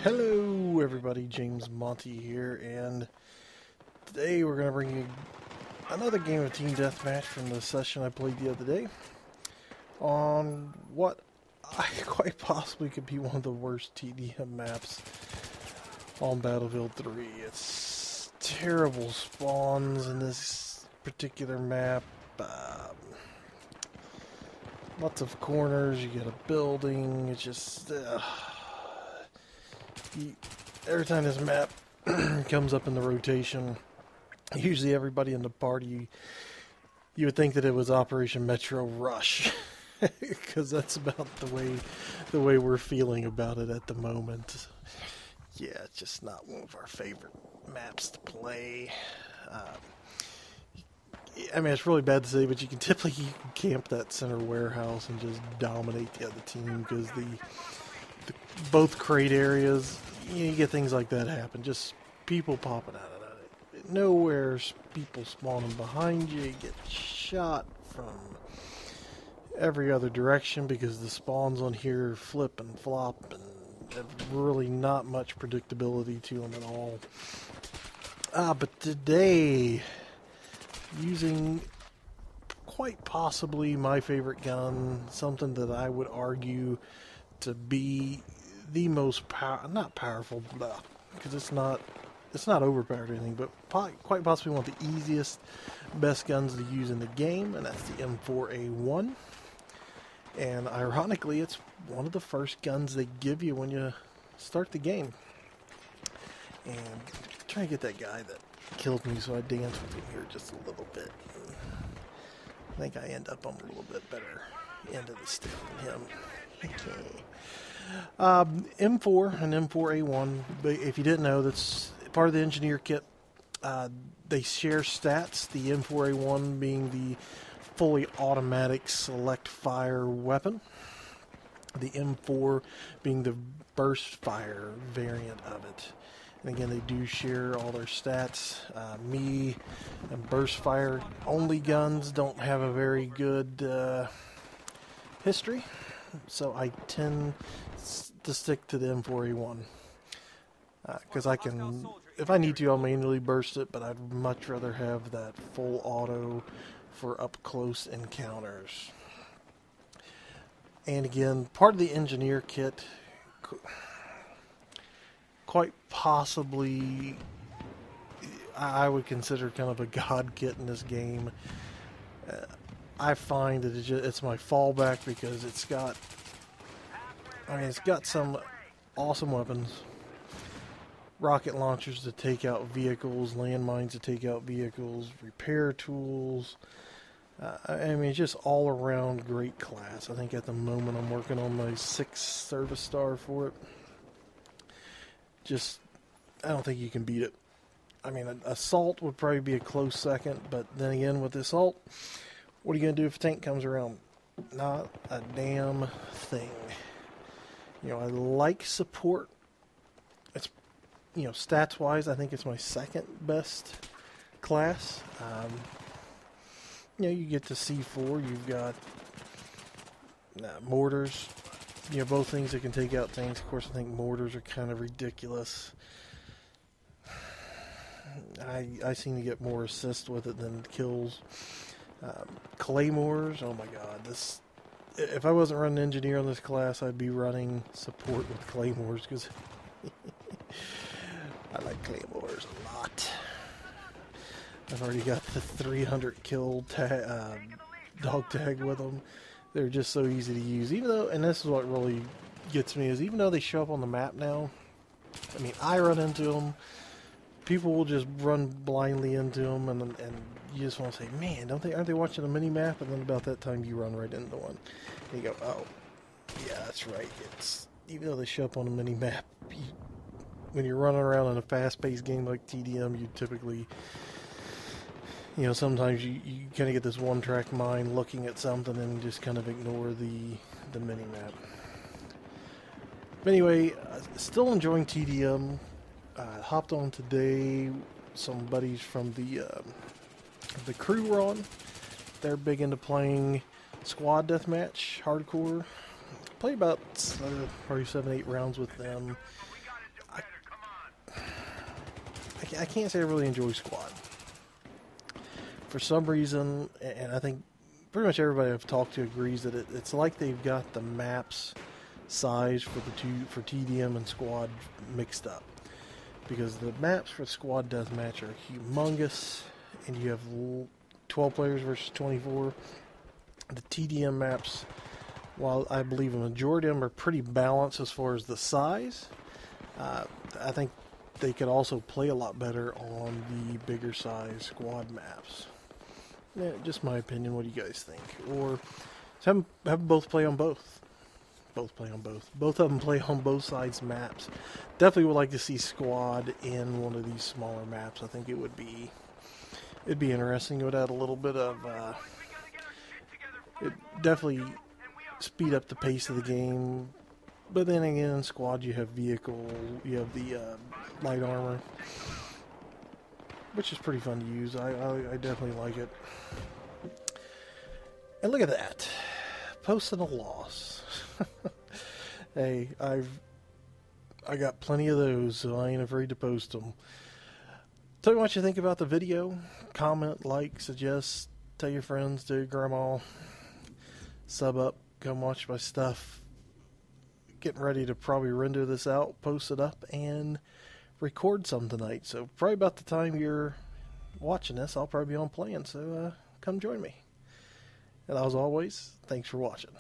Hello everybody, James Monty here, and today we're going to bring you another game of Team Deathmatch from the session I played the other day on what I quite possibly could be one of the worst TDM maps on Battlefield 3. It's terrible spawns in this particular map. Lots of corners, you get a building, it's just... every time this map comes up in the rotation, usually everybody in the party, you would think that it was Operation Metro Rush, because that's about the way we're feeling about it at the moment. Yeah, it's just not one of our favorite maps to play. I mean, it's really bad to say, but you can typically camp that center warehouse and just dominate the other team, because both crate areas, you get things like that happen. Just people popping out of it. Nowhere's people spawning behind you. You get shot from every other direction because the spawns on here flip and flop and have really not much predictability to them at all. But today, using quite possibly my favorite gun, something that I would argue to be the most not powerful, because it's not overpowered or anything, but quite possibly one of the easiest, best guns to use in the game, and that's the M4A1. And ironically, it's one of the first guns they give you when you start the game. And I'm trying to get that guy that killed me, so I dance with him here just a little bit. I think I end up on a little bit better end of the stick than him. M4 and M4A1, if you didn't know, that's part of the engineer kit. They share stats, the M4A1 being the fully automatic select fire weapon, the M4 being the burst fire variant of it. And again, they do share all their stats. Me and burst fire only guns don't have a very good history, so I tend to stick to the M4A1 because I can, if I need to, I'll manually burst it, but I'd much rather have that full auto for up close encounters. And again, part of the engineer kit, quite possibly I would consider kind of a god kit in this game. I find that it's my fallback because it's got some awesome weapons, rocket launchers to take out vehicles, landmines to take out vehicles, repair tools. I mean, it's just all around great class. I think at the moment I'm working on my 6th service star for it. Just, I don't think you can beat it. I mean, assault would probably be a close second, but then again, with the assault, what are you going to do if a tank comes around? Not a damn thing. You know, I like support. It's, you know, stats-wise, I think it's my second best class. You know, you get to C4, you've got mortars. You know, both things that can take out tanks. Of course, I think mortars are kind of ridiculous. I seem to get more assists with it than kills. Claymores, oh my god, this, if I wasn't running engineer on this class, I'd be running support with claymores, because I like claymores a lot. I've already got the 300 kill dog tag with them. They're just so easy to use, even though, and this is what really gets me, is even though they show up on the map now, I mean, I run into them, people will just run blindly into them, and you just want to say, man, aren't they watching a mini map? And then about that time you run right into one. And you go, oh, yeah, that's right. It's, even though they show up on a mini map, when you're running around in a fast-paced game like TDM, you typically, you know, sometimes you kind of get this one-track mind looking at something and just kind of ignore the mini map. But anyway, still enjoying TDM. Hopped on today. Some buddies from the crew were on. They're big into playing squad deathmatch, hardcore. Play about probably 7-8 rounds with them. I can't say I really enjoy Squad. For some reason, and I think pretty much everybody I've talked to agrees that it's like they've got the maps size for TDM and Squad mixed up, because the maps for Squad Deathmatch are humongous, and you have 12 players versus 24. The TDM maps, while I believe a majority of them are pretty balanced as far as the size, I think they could also play a lot better on the bigger size Squad maps. Yeah, just my opinion. What do you guys think? Or have them both play on both. Both play on both. Both of them play on both sides maps. Definitely would like to see Squad in one of these smaller maps. I think it'd be interesting. It would add a little bit of it definitely speed up the pace of the game. But then again, in Squad you have vehicle, you have the light armor, which is pretty fun to use. I definitely like it. And look at that, posting a loss. Hey, I got plenty of those, so I ain't afraid to post them. Tell me what you think about the video. Comment, like, suggest, tell your friends, tell your grandma. Sub up, come watch my stuff. Getting ready to probably render this out, post it up, and record some tonight. So probably about the time you're watching this, I'll probably be on playing. So come join me. And as always, thanks for watching.